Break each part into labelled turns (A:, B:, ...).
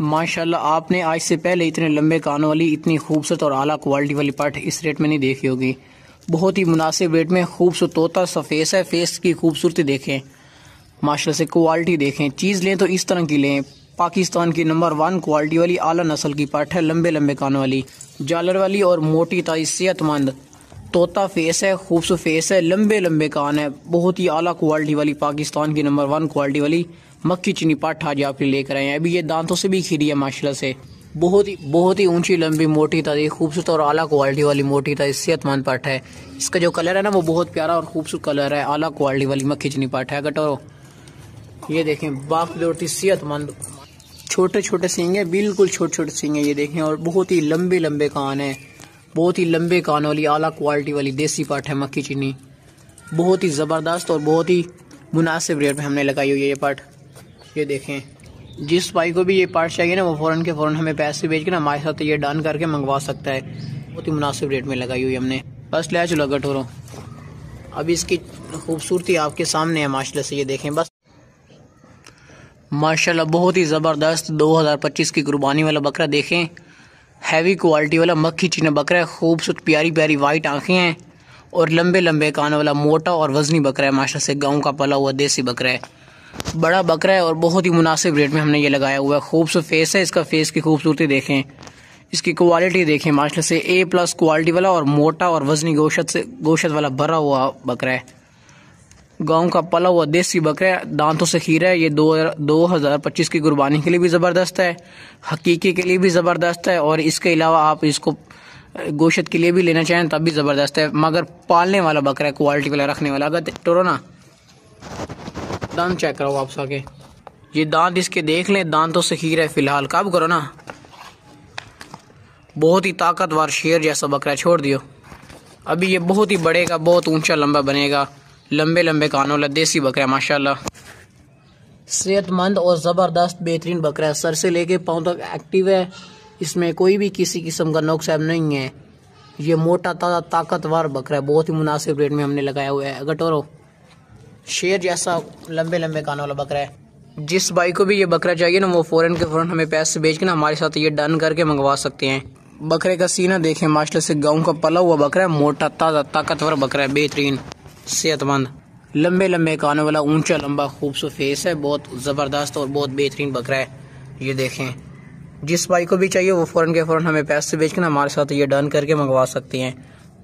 A: माशाल्लाह आपने आज से पहले इतने लंबे कानों वाली इतनी खूबसूरत और आला क्वालिटी वाली पाठ इस रेट में नहीं देखी होगी। बहुत ही मुनासिब रेट में खूबसूरत तोता सा फेस है। फेस की खूबसूरती देखें, माशाल्लाह से क्वालिटी देखें। चीज़ लें तो इस तरह की लें। पाकिस्तान की नंबर 1 क्वालिटी वाली आला नस्ल की पाठ है। लंबे लंबे कानों वाली, जालर वाली और मोटी ताई सेहतमंद तोता फेस है। खूबसूरत फेस है, लंबे लंबे कान है। बहुत ही आला क्वालिटी वाली पाकिस्तान की नंबर 1 क्वालिटी वाली मक्खी चीनी पाठ आज आपके लेकर आए हैं। अभी ये दांतों से भी खीरी है माशाल्लाह से। बहुत ही ऊंची लंबी मोटी ताजी खूबसूरत और आला क्वालिटी वाली मोटी ताजी सेहतमंद पाठ है। इसका जो कलर है ना वो बहुत प्यारा और खूबसूरत कलर है। आला क्वालिटी वाली मक्खी चीनी पाठ है। गटोरो ये देखें, बाप दौड़ती सेहतमंद, छोटे छोटे सींग है, बिल्कुल छोटे छोटे सींग है। ये देखें, और बहुत ही लंबे लंबे कान है। बहुत ही लंबे कान वाली आला क्वालिटी वाली देसी पाठ है मक्खी चीनी। बहुत ही ज़बरदस्त और बहुत ही मुनासिब रेट में हमने लगाई हुई है ये पाठ। ये देखें, जिस भाई को भी ये पार्ट चाहिए ना वो फ़ौरन के फ़ौरन हमें पैसे भेज के ना हमारे साथ ये डन करके मंगवा सकता है। बहुत ही मुनासिब रेट में लगाई हुई हमने। बस ले चलो गटोरो, अभी इसकी खूबसूरती आपके सामने है माशाल्लाह से। ये देखें बस माशाल्लाह, बहुत ही ज़बरदस्त 2025 की कुर्बानी वाला बकरा देखें। हैवी क्वालिटी वाला मक्खी चीना बकरा है। खूबसूरत प्यारी प्यारी वाइट आँखें हैं और लंबे लंबे कान वाला मोटा और वजनी बकरा है माशाल्लाह से। गाँव का पला हुआ देसी बकरा है, बड़ा बकरा है और बहुत ही मुनासिब रेट में हमने ये लगाया हुआ है। खूबसूरत फेस है इसका। फेस की खूबसूरती देखें, इसकी क्वालिटी देखें माशाल्लाह से। A+ क्वालिटी वाला और मोटा और वजनी गोशत वाला भरा हुआ बकरा है। गांव का पला हुआ देसी बकरा है, दांतों से खीरा है। ये 2025 की कुर्बानी के लिए भी ज़बरदस्त है, हकीकी के लिए भी ज़बरदस्त है, और इसके अलावा आप इसको गोशत के लिए भी लेना चाहें तब भी ज़बरदस्त है। मगर पालने वाला बकरा है, क्वालिटी वाला रखने वाला। अगर टोरो ना दांत चेक करो वापस आके, ये दांत इसके देख लें, दांतों से खीर है फिलहाल। कब करो ना, बहुत ही ताकतवर शेर जैसा बकरा, छोड़ दियो। अभी ये बहुत ही बढ़ेगा, बहुत ऊंचा लंबा बनेगा। लंबे लंबे कानों वाला देसी बकरा है माशाल्लाह। सेहतमंद और ज़बरदस्त बेहतरीन बकरा है। सर से लेके पाँव तक एक्टिव है। इसमें कोई भी किसी किस्म का नुक्स नहीं है। ये मोटा ताज़ा ताकतवर बकरा है। बहुत ही मुनासिब रेट में हमने लगाया हुआ है। गटोरो शेर जैसा लंबे लंबे कानों वाला बकरा है। जिस भाई को भी ये बकरा चाहिए ना वो फ़ौरन के फ़ौरन हमें पैसे भेज के ना हमारे साथ ये डन करके मंगवा सकते हैं। बकरे का सीना देखें माशाल्लाह से। गाँव का पला हुआ बकरा है, मोटा ताज़ा ताकतवर बकरा है, बेहतरीन सेहतमंद लंबे लंबे कानों वाला ऊंचा लंबा खूबसूरत फेस है। बहुत ज़बरदस्त और बहुत बेहतरीन बकरा है। ये देखें, जिस भाई को भी चाहिए वो फ़ौरन के फ़ौरन हमें पैसे भेज के ना हमारे साथ ये डन करके मंगवा सकते हैं।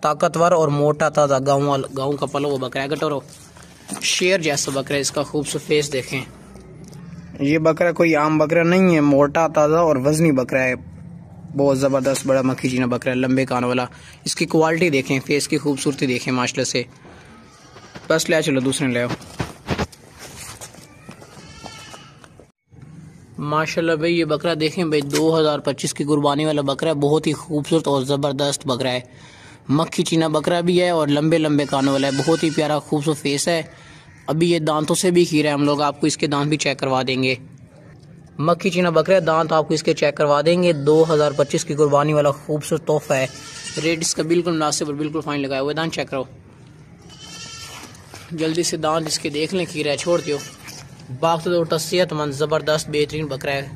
A: ताकतवर और मोटा ताज़ा गाँव का पला हुआ बकरा है। गटोरो शेर जैसा बकरा है। इसका खूबसूरत फेस देखें। ये बकरा कोई आम बकरा नहीं है, मोटा ताज़ा और वजनी बकरा है। बहुत ज़बरदस्त बड़ा मक्खी चीना बकरा है, लंबे कान वाला। इसकी क्वालिटी देखें, फेस की खूबसूरती देखें माशाल्लाह से। बस ले चलो दूसरे ले आओ। माशाल्लाह भाई, ये बकरा देखें भाई, 2025 की कुर्बानी वाला बकरा है। बहुत ही खूबसूरत और ज़बरदस्त बकरा है। मक्खी चीना बकरा भी है और लंबे लंबे कानों वाला है। बहुत ही प्यारा खूबसूरत फेस है। अभी ये दांतों से भी खीरा है। हम लोग आपको इसके दांत भी चेक करवा देंगे। मक्खी चीना बकरा दांत आपको इसके चेक करवा देंगे। 2025 की कुर्बानी वाला खूबसूरत तोहफा है। रेट इसका बिल्कुल मुनासिब और बिल्कुल फाइन लगाया हुआ है। दांत चेक करो जल्दी से, दांत इसके देख लें, खीरा है, छोड़ दियो। बाकी तो सेहतमंद ज़बरदस्त बेहतरीन बकरा है,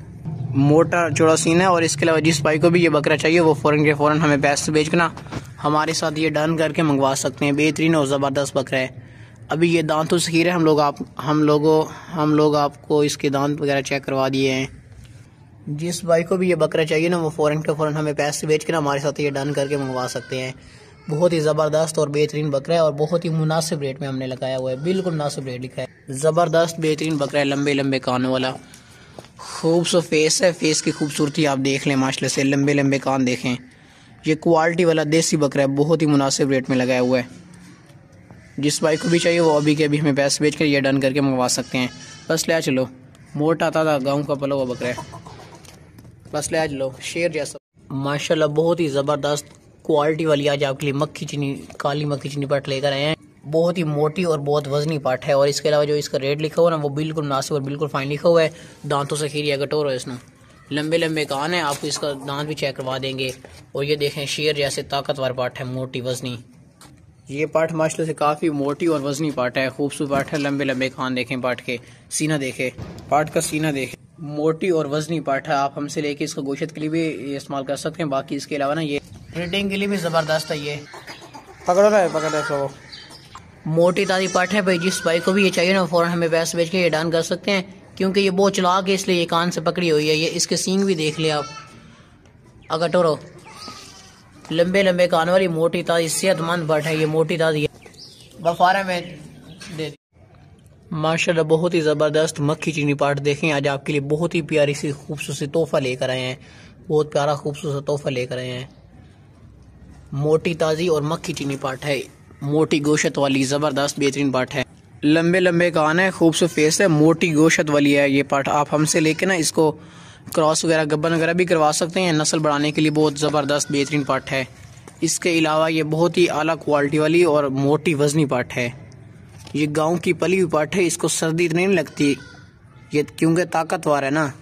A: मोटा चौड़ा सीना है। और इसके अलावा जिस भाई को भी ये बकरा चाहिए वो फ़ौरन के फ़ौरन हमें पैसे भेज के ना हमारे साथ ये डन करके मंगवा सकते हैं। बेहतरीन और ज़बरदस्त बकरा है। अभी ये दांतों से खीर है। हम लोग आपको इसके दांत वगैरह चेक करवा दिए हैं। जिस भाई को भी ये बकरा चाहिए ना वो फ़ौरन के फ़ौरन हमें पैसे भेज के ना हमारे साथ ये डन करके मंगवा सकते हैं। बहुत ही ज़बरदस्त और बेहतरीन बकरा है और बहुत ही मुनासिब रेट में हमने लगाया हुआ है। बिल्कुल मुनासिब रेट लिखा है। ज़बरदस्त बेहतरीन बकरा है, लंबे लंबे कानों वाला, खूबसूरत फेस है। फेस की खूबसूरती आप देख लें माशाल्लाह से। लंबे लंबे कान देखें। ये क्वालिटी वाला देसी बकरा है। बहुत ही मुनासिब रेट में लगाया हुआ है। जिस भाई को भी चाहिए वो अभी के अभी हमें पैसे भेज कर ये डन करके मंगवा सकते हैं। बस ले चलो, मोटा ताज़ा गाँव का पला हुआ बकरा है। बस ले चलो, शेर जैसा माशाल्लाह। बहुत ही ज़बरदस्त क्वालिटी वाली आज आपके लिए काली मक्खी चीनी पाठ लेकर आए हैं। बहुत ही मोटी और बहुत वजनी पाठ है। और इसके अलावा जो इसका रेट लिखा हुआ है ना वो बिल्कुल मुनासिब और बिल्कुल फाइन लिखा हुआ है। दांतों से खीरी है, गटोर है इसमें, लंबे लंबे कान है। आपको इसका दांत भी चेक करवा देंगे। और ये देखें, शेर जैसे ताकतवर पाठ है, मोटी वजनी। ये पाठ माशाल्लाह से काफ़ी मोटी और वजनी पाठ है, खूबसूरत पाठ है। लंबे लंबे कान देखें पाठ के, सीना देखें, पाठ का सीना देखें। मोटी और वजनी पाठ है, आप हमसे लेके इसको गोश्त के लिए भी इस्तेमाल कर सकते हैं। बाकी इसके अलावा ना ये ब्रीडिंग के लिए भी ज़बरदस्त है। ये पकड़ो मोटी ताज़ी पाठ है भाई। जिस भाई को भी ये चाहिए ना फ़ौरन हमें पैसे बेच के ये डन कर सकते हैं, क्योंकि ये बहुत चलाक है इसलिए ये कान से पकड़ी हुई है। ये इसके सींग भी देख ले आप, अगर टोरो लंबे लंबे कान वाली मोटी ताज़ी सेहतमंद पाठ है। ये मोटी ताज़ी है, बफारा में दे माशाल्लाह बहुत ही ज़बरदस्त मक्खी चीनी पाठ देखें। आज आपके लिए बहुत ही प्यारी सी खूबसूरत तोहफा लेकर आए हैं, बहुत प्यारा खूबसूरत तोहफा लेकर आए हैं। मोटी ताज़ी और मक्खी चीनी पाठ है, मोटी गोश्त वाली ज़बरदस्त बेहतरीन पाठ है। लंबे लंबे कान है, खूबसूरत फेस है, मोटी गोश्त वाली है ये पाठ। आप हमसे लेके ना इसको क्रॉस वगैरह गब्बन वगैरह भी करवा सकते हैं। नस्ल बढ़ाने के लिए बहुत ज़बरदस्त बेहतरीन पाठ है। इसके अलावा ये बहुत ही आला क्वालिटी वाली और मोटी वजनी पाठ है। ये गांव की पली हुई पाठ है, इसको सर्दी इतनी नहीं लगती ये, क्योंकि ताकतवर है ना।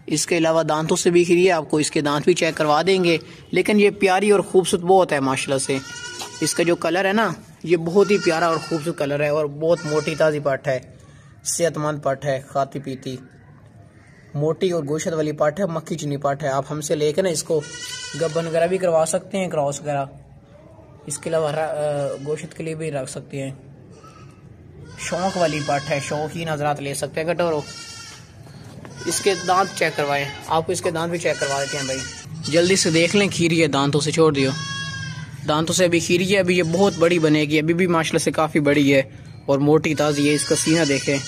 A: इसके अलावा दांतों से भी खिरी है, आपको इसके दांत भी चेक करवा देंगे। लेकिन ये प्यारी और खूबसूरत बहुत है माशाल्लाह से। इसका जो कलर है ना ये बहुत ही प्यारा और खूबसूरत कलर है, और बहुत मोटी ताज़ी पाठ है, सेहतमंद पाठ है, खाती पीती मोटी और गोश्त वाली पाठ है, मक्खी चीनी पाठ है। आप हमसे लेकर ना इसको गब्बन वगैरह भी करवा सकते हैं, क्रॉस वगैरह। इसके अलावा गोश्त के लिए भी रख सकते हैं। शौक वाली पाठ है, शौकीन हजरात ले सकते हैं। कटोरो इसके दांत चेक करवाएं, आपको इसके दांत भी चेक करवा देते हैं भाई। जल्दी से देख लें, खीरी है, दांतों से छोड़ दियो, दांतों से अभी खीरी है। अभी ये बहुत बड़ी बनेगी, अभी भी माशाल्लाह से काफ़ी बड़ी है और मोटी ताज़ी है। इसका सीना देखें।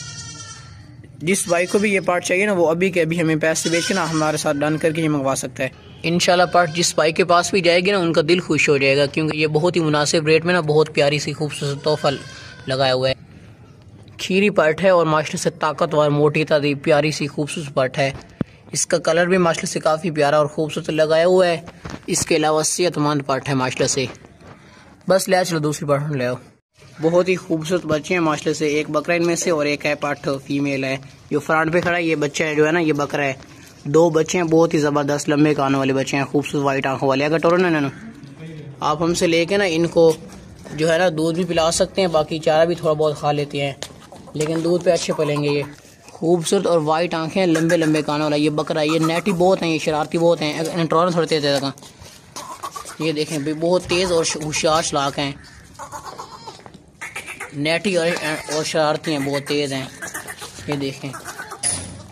A: जिस भाई को भी ये पार्ट चाहिए ना वो अभी के अभी हमें पैसे बेच के ना हमारे साथ डन करके ये मंगवा सकता है इंशाल्लाह। पार्ट जिस भाई के पास भी जाएगी ना उनका दिल खुश हो जाएगा, क्योंकि ये बहुत ही मुनासिब रेट में ना बहुत प्यारी सी खूबसूरत तोहफा लगाया हुआ है। खीरी पार्ट है और माशाल्लाह से ताकतवर मोटी ताज़ी प्यारी सी खूबसूरत पार्ट है। इसका कलर भी माशाल्लाह से काफ़ी प्यारा और खूबसूरत लगाया हुआ है। इसके अलावा सेहतमंद पार्ट है माशाल्लाह से। बस ले चलो दूसरी पार्ट ले आओ। बहुत ही खूबसूरत बच्चे हैं माशाल्लाह से, एक बकरा इनमें से और एक है पाठ फीमेल है। जो फ्रंट पे खड़ा है ये बच्चा है, जो है ना ये बकरा है। दो बच्चे हैं बहुत ही ज़बरदस्त लंबे कानों वाले बच्चे हैं, खूबसूरत वाइट आंखों वाले। अगर टोरो ना आप हमसे लेके ना इनको जो है ना दूध भी पिला सकते हैं, बाकी चारा भी थोड़ा बहुत खा लेते हैं, लेकिन दूध पे अच्छे पलेंगे। ये खूबसूरत और वाइट आंखें, लंबे लंबे कानों वाला ये बकरा है। ये नेटी बहुत हैं, ये शरारती बहुत हैं, टोरन थोड़े तेज है। ये देखें भाई बहुत तेज़ और होशियार चलाक हैं, नेटी और शरारती हैं, बहुत तेज़ हैं। ये देखें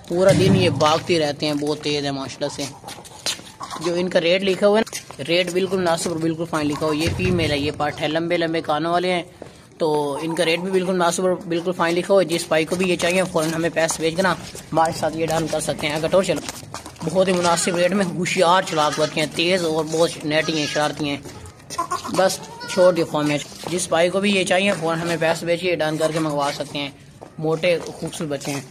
A: पूरा दिन ये भागते रहते हैं, बहुत तेज़ है माशाल्लाह से। जो इनका रेट लिखा हुआ है ना, रेट बिल्कुल मुनासिब और बिल्कुल फाइन लिखा हुआ है। ये फीमेल है, ये पार्ट है, लंबे लंबे कानों वाले हैं, तो इनका रेट भी बिल्कुल मुनासिब और बिल्कुल फाइन लिखा हुआ है। जिस भाई को भी ये चाहिए फ़ौरन हमें पैसे भेज ना हमारे साथ ये डन कर सकते हैं। अगर टोर चलो बहुत ही मुनासिब रेट में, होशियार चलाक बच्चे हैं, तेज़ और बहुत नेटी हैं, शरारती हैं। बस छोड़ दियो फॉर्म में। जिस भाई को भी ये चाहिए फ़ौरन हमें पैसे भेजिए, डन करके मंगवा सकते हैं। मोटे खूबसूरत बच्चे हैं।